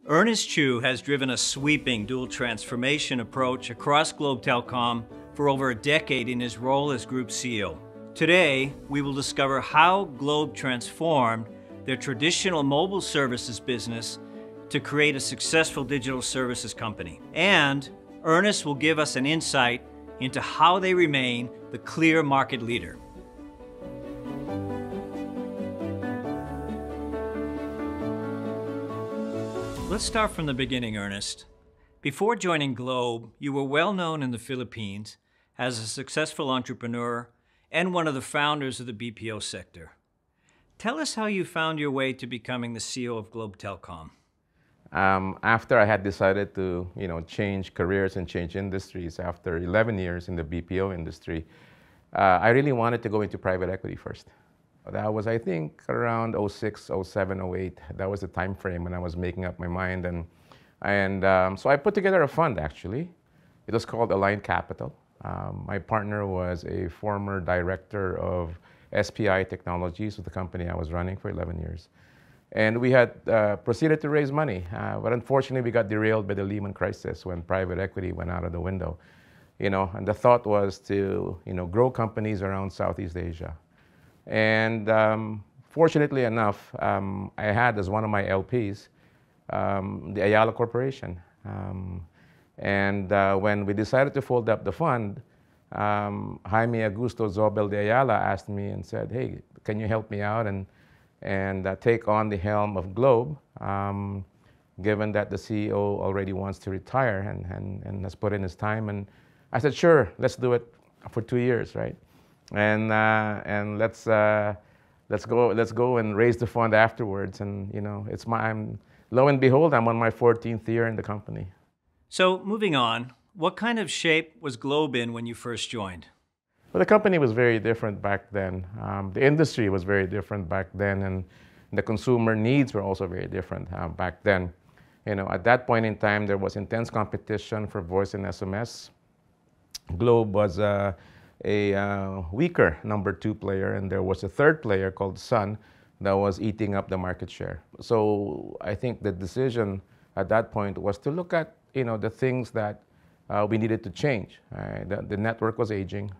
Ernest Cu has driven a sweeping dual transformation approach across Globe Telecom for over a decade in his role as Group CEO. Today, we will discover how Globe transformed their traditional mobile services business to create a successful digital services company. And Ernest will give us an insight into how they remain the clear market leader. Let's start from the beginning, Ernest. Before joining Globe, you were well known in the Philippines as a successful entrepreneur and one of the founders of the BPO sector. Tell us how you found your way to becoming the CEO of Globe Telecom. After I had decided to, change careers and change industries after 11 years in the BPO industry, I really wanted to go into private equity first. That was, I think, around 06, 07, 08. That was the time frame when I was making up my mind. So I put together a fund, actually. It was called Aligned Capital. My partner was a former director of SPI Technologies, with the company I was running for 11 years. And we had proceeded to raise money, but unfortunately we got derailed by the Lehman crisis when private equity went out of the window. And the thought was to grow companies around Southeast Asia. And fortunately enough, I had as one of my LPs the Ayala Corporation. When we decided to fold up the fund, Jaime Augusto Zobel de Ayala asked me and said, "Hey, can you help me out and take on the helm of Globe, given that the CEO already wants to retire and has put in his time?" And I said, "Sure, let's do it for 2 years, right? And let's go and raise the fund afterwards." And lo and behold, I'm on my 14th year in the company. So moving on, what kind of shape was Globe in when you first joined? Well, the company was very different back then. The industry was very different back then, and the consumer needs were also very different back then. At that point in time, there was intense competition for voice and SMS. Globe was a weaker number 2 player, and there was a third player called Sun that was eating up the market share. So I think the decision at that point was to look at the things that we needed to change. The network was aging.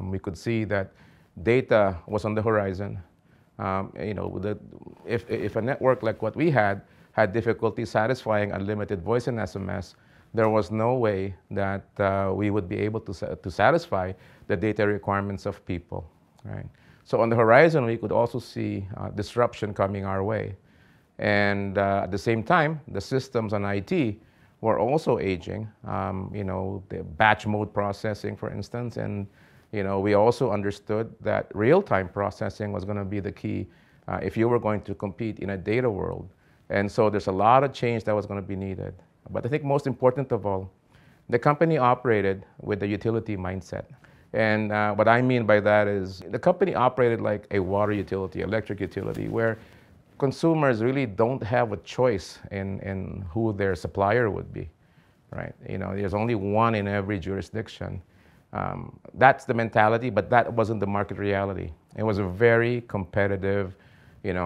We could see that data was on the horizon. If a network like what we had difficulty satisfying unlimited voice and SMS, there was no way that we would be able to satisfy the data requirements of people, right? So on the horizon, we could also see disruption coming our way. And at the same time, the systems on IT were also aging, the batch mode processing, for instance. And, we also understood that real-time processing was going to be the key if you were going to compete in a data world. And so there's a lot of change that was going to be needed. But I think most important of all, the company operated with a utility mindset. And what I mean by that is the company operated like a water utility, electric utility, where consumers really don't have a choice in who their supplier would be, right? There's only one in every jurisdiction. That's the mentality, but that wasn't the market reality. It was a very competitive,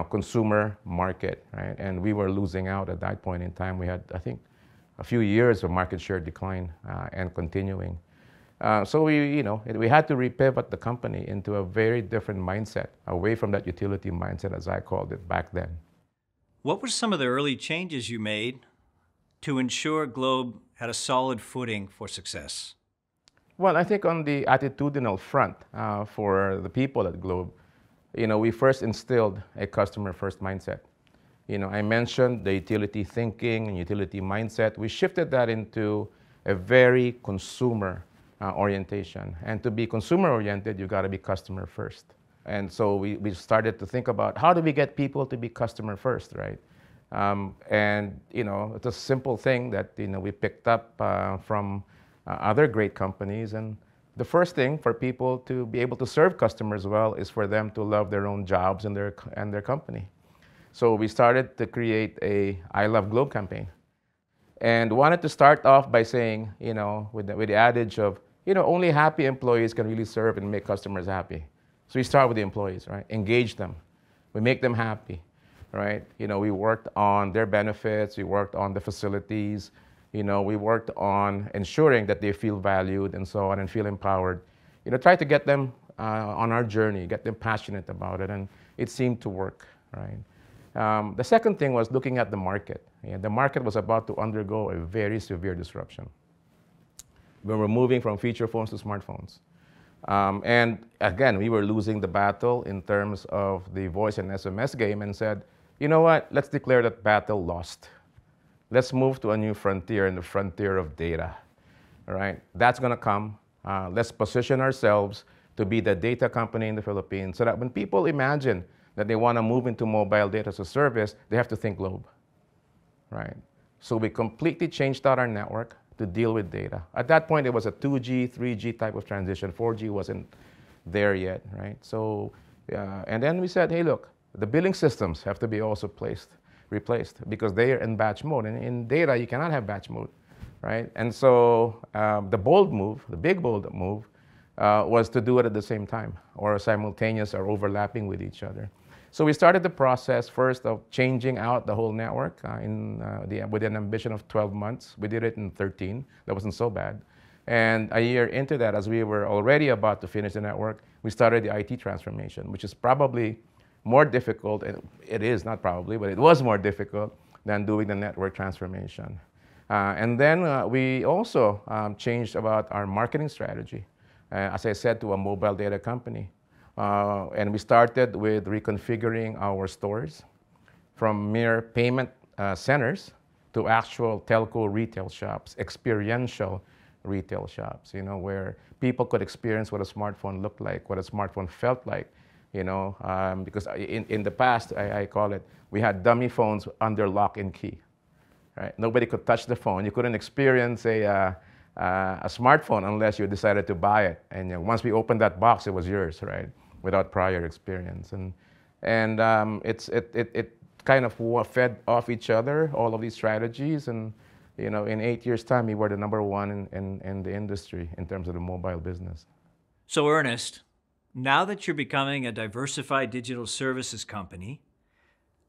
consumer market, right? And we were losing out at that point in time. We had, I think, a few years of market share decline and continuing. So we had to repivot the company into a very different mindset, away from that utility mindset, as I called it back then. What were some of the early changes you made to ensure Globe had a solid footing for success? Well, I think on the attitudinal front for the people at Globe, we first instilled a customer-first mindset. I mentioned the utility thinking and utility mindset. We shifted that into a very consumer orientation. And to be consumer-oriented, you've got to be customer first. And so we started to think about how do we get people to be customer first, right? It's a simple thing that we picked up from other great companies. And the first thing for people to be able to serve customers well is for them to love their own jobs and their company. So we started to create a I Love Globe campaign, and wanted to start off by saying, with the adage of, only happy employees can really serve and make customers happy. So we start with the employees, right? Engage them. We make them happy. right? We worked on their benefits, we worked on the facilities, we worked on ensuring that they feel valued and so on and feel empowered. Try to get them on our journey, get them passionate about it, and it seemed to work, right? The second thing was looking at the market. The market was about to undergo a very severe disruption. We were moving from feature phones to smartphones. And again, we were losing the battle in terms of the voice and SMS game and said, you know what, let's declare that battle lost. Let's move to a new frontier, in the frontier of data, all right? That's gonna come. Let's position ourselves to be the data company in the Philippines so that when people imagine that they wanna move into mobile data as a service, they have to think Globe, right? So we completely changed out our network to deal with data. At that point, it was a 2G, 3G type of transition. 4G wasn't there yet, right? So, and then we said, hey, look, the billing systems have to be also replaced because they are in batch mode. And in data, you cannot have batch mode, right? And so the big bold move was to do it at the same time or simultaneous or overlapping with each other. So we started the process first of changing out the whole network with an ambition of 12 months. We did it in 13. That wasn't so bad. And a year into that, as we were already about to finish the network, we started the IT transformation, which is probably more difficult. And it is, not probably, but it was more difficult than doing the network transformation. And then we also changed about our marketing strategy, as I said, to a mobile data company. And we started with reconfiguring our stores from mere payment centers to actual telco retail shops, experiential retail shops, where people could experience what a smartphone looked like, what a smartphone felt like, because in the past, I call it, we had dummy phones under lock and key, right? Nobody could touch the phone. You couldn't experience a smartphone unless you decided to buy it. And once we opened that box, it was yours, right? Without prior experience. And it kind of fed off each other, all of these strategies. And in 8 years' time, we were the #1 in the industry in terms of the mobile business. So Ernest, now that you're becoming a diversified digital services company,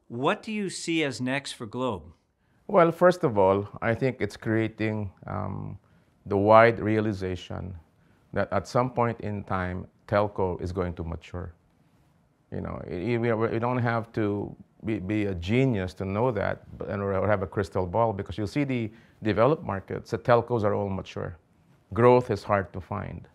what do you see as next for Globe? Well, first of all, I think it's creating the wide realization that at some point in time, telco is going to mature. We don't have to be a genius to know that or have a crystal ball, because you'll see the developed markets, the telcos are all mature. Growth is hard to find.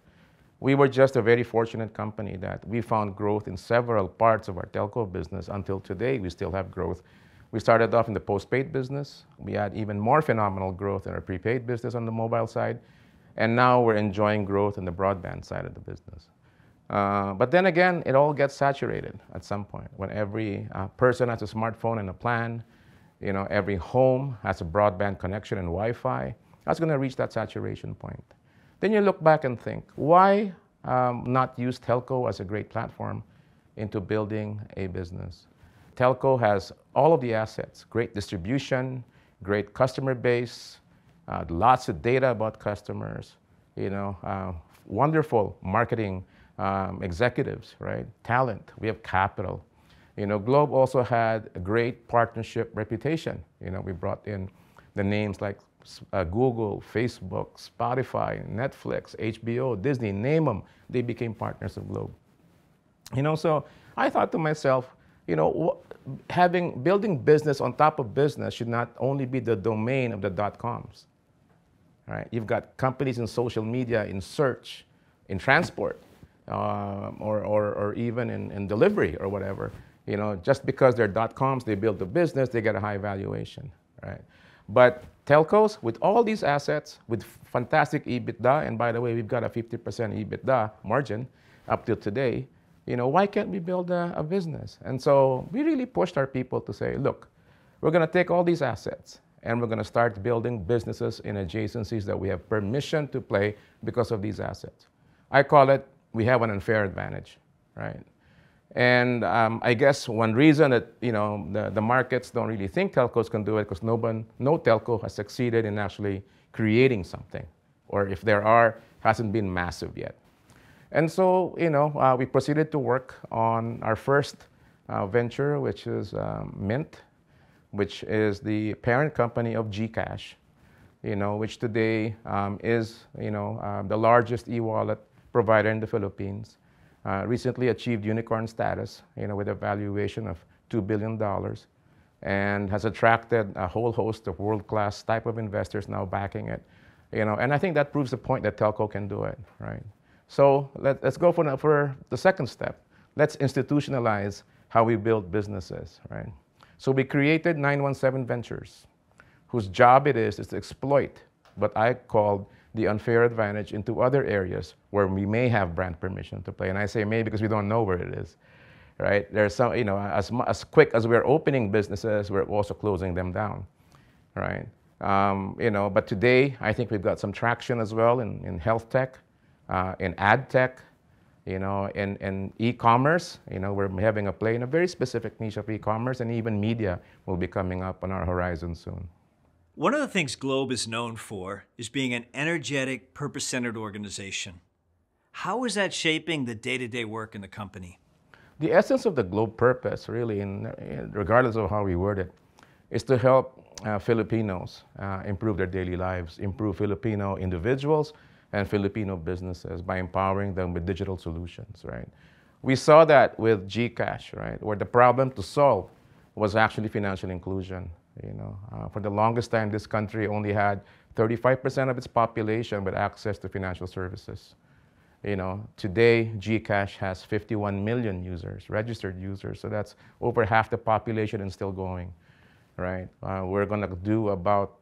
We were just a very fortunate company that we found growth in several parts of our telco business. Until today, we still have growth. We started off in the postpaid business. We had even more phenomenal growth in our prepaid business on the mobile side. And now we're enjoying growth in the broadband side of the business. But then again, it all gets saturated at some point. When every person has a smartphone and a plan, every home has a broadband connection and Wi-Fi, that's going to reach that saturation point. Then you look back and think, why not use telco as a great platform into building a business? Telco has all of the assets, great distribution, great customer base, lots of data about customers, wonderful marketing executives, right? Talent, we have capital. Globe also had a great partnership reputation. We brought in the names like Google, Facebook, Spotify, Netflix, HBO, Disney, name them, they became partners of Globe. So I thought to myself, building business on top of business should not only be the domain of the .coms, right? You've got companies in social media, in search, in transport, or even in delivery or whatever. Just because they're .coms, they build the business, they get a high valuation, right? But telcos, with all these assets, with fantastic EBITDA, and by the way, we've got a 50% EBITDA margin up till today, why can't we build a business? And so we really pushed our people to say, look, we're going to take all these assets and we're going to start building businesses in adjacencies that we have permission to play because of these assets. I call it, we have an unfair advantage, right? And I guess one reason that the markets don't really think telcos can do it because no telco has succeeded in actually creating something, or if there are, hasn't been massive yet. And so we proceeded to work on our first venture, which is Mint, which is the parent company of Gcash, which today is, the largest e-wallet provider in the Philippines. Recently achieved unicorn status, with a valuation of $2 billion, and has attracted a whole host of world-class type of investors now backing it. And I think that proves the point that Telco can do it, right? So let's go for the second step. Let's institutionalize how we build businesses, right? So we created 917 Ventures, whose job it is to exploit what I called the unfair advantage into other areas where we may have brand permission to play. And I say may because we don't know where it is, right? There's some, as quick as we're opening businesses, we're also closing them down, right? But today, I think we've got some traction as well in health tech, in ad tech, in e-commerce. We're having a play in a very specific niche of e-commerce, and even media will be coming up on our horizon soon. One of the things Globe is known for is being an energetic, purpose-centered organization. How is that shaping the day-to-day work in the company? The essence of the Globe purpose, really, regardless of how we word it, is to help Filipinos improve their daily lives, improve Filipino individuals and Filipino businesses by empowering them with digital solutions, right? We saw that with Gcash, right, where the problem to solve was actually financial inclusion. For the longest time, this country only had 35% of its population with access to financial services. Today, Gcash has 51 million users, registered users, so that's over half the population and still going, right? We're going to do about,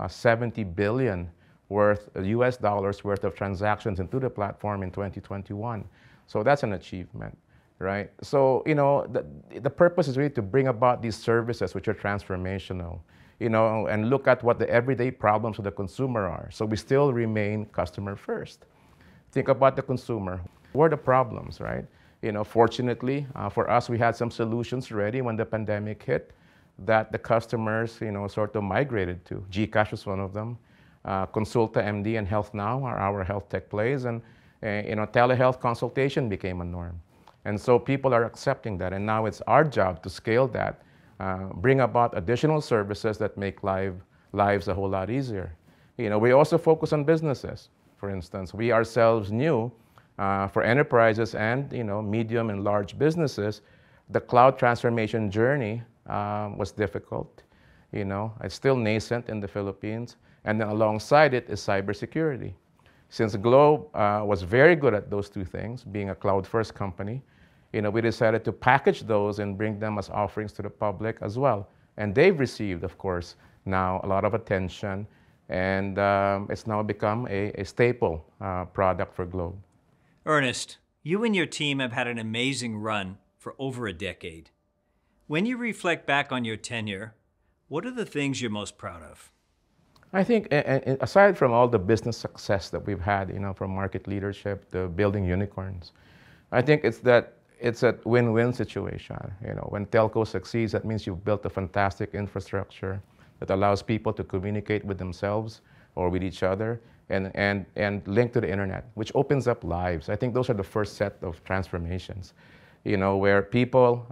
70 billion US dollars worth of transactions into the platform in 2021. So that's an achievement, right? So, the purpose is really to bring about these services which are transformational, and look at what the everyday problems of the consumer are. So we still remain customer first. Think about the consumer. What are the problems, right? Fortunately, for us, we had some solutions ready when the pandemic hit that the customers, sort of migrated to. Gcash was one of them. Consulta MD and Health Now are our health tech plays, and telehealth consultation became a norm. And so people are accepting that, and now it's our job to scale that, bring about additional services that make lives a whole lot easier. We also focus on businesses. For instance, we ourselves knew for enterprises and medium and large businesses, the cloud transformation journey was difficult. It's still nascent in the Philippines, and then alongside it is cybersecurity. Since Globe was very good at those two things, being a cloud-first company, we decided to package those and bring them as offerings to the public as well. And they've received, of course, now a lot of attention, and it's now become a staple product for Globe. Ernest, you and your team have had an amazing run for over a decade. When you reflect back on your tenure, what are the things you're most proud of? I think, aside from all the business success that we've had, from market leadership to building unicorns, I think it's a win-win situation. When Telco succeeds, that means you've built a fantastic infrastructure that allows people to communicate with themselves or with each other and link to the internet, which opens up lives. I think those are the first set of transformations, where people,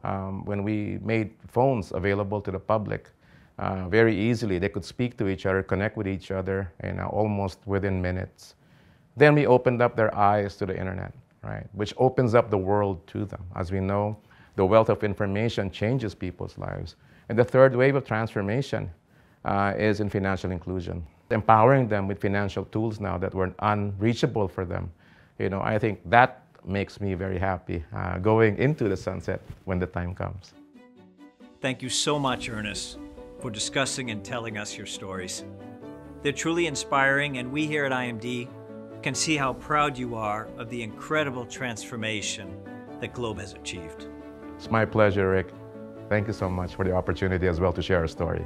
when we made phones available to the public, very easily, they could speak to each other, connect with each other, almost within minutes. Then we opened up their eyes to the internet, right, which opens up the world to them. As we know, the wealth of information changes people's lives. And the third wave of transformation is in financial inclusion, empowering them with financial tools now that were unreachable for them. I think that makes me very happy going into the sunset when the time comes. Thank you so much, Ernest, for discussing and telling us your stories. They're truly inspiring, and we here at IMD can see how proud you are of the incredible transformation that Globe has achieved. It's my pleasure, Rick. Thank you so much for the opportunity as well to share our story.